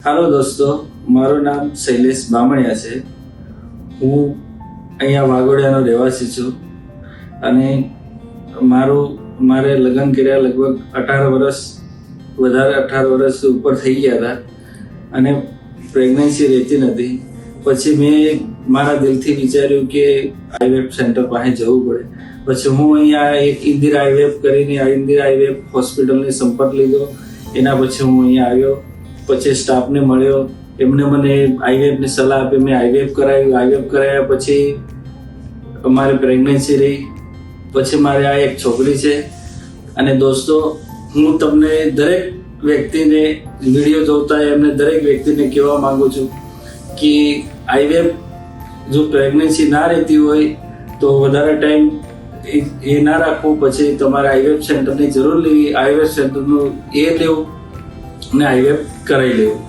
હાલો દોસ્તો, મારું નામ શૈલેષ બામણિયા છે. હું અહીંયા વાઘોડિયાનો રહેવાસી છું અને મારે લગ્ન કર્યા લગભગ 18 વર્ષ ઉપર થઈ ગયા હતા અને પ્રેગ્નન્સી રહેતી નથી. પછી મેં મારા દિલથી વિચાર્યું કે આઈવીએફ સેન્ટર પાસે જવું પડે. પછી હું અહીંયા એક ઇન્દિરા આઈવીએફ કરીને ઇન્દિરા આઈવીએફ હોસ્પિટલને સંપર્ક લીધો. એના પછી હું અહીંયા આવ્યો. પછી સ્ટાફને મળ્યો, એમને મને આઈવીએફની સલાહ આપી. મેં આઈવીએફ કરાવ્યા પછી મારી પ્રેગ્નન્સી રહી. પછી મારે આ એક છોકરી છે. અને દોસ્તો, હું તમને દરેક વ્યક્તિને વિડીયો જોતા એમને દરેક વ્યક્તિને કહેવા માંગુ છું કે આઈવીએફ જો પ્રેગ્નન્સી ના રહેતી હોય તો વધારે ટાઈમ એ ના રાખવું. પછી તમારે આઈવીએફ સેન્ટરની જરૂર લેવી, આઈવીએફ સેન્ટરનું લેવું અને આઈવીએફ કરાવી લેવું.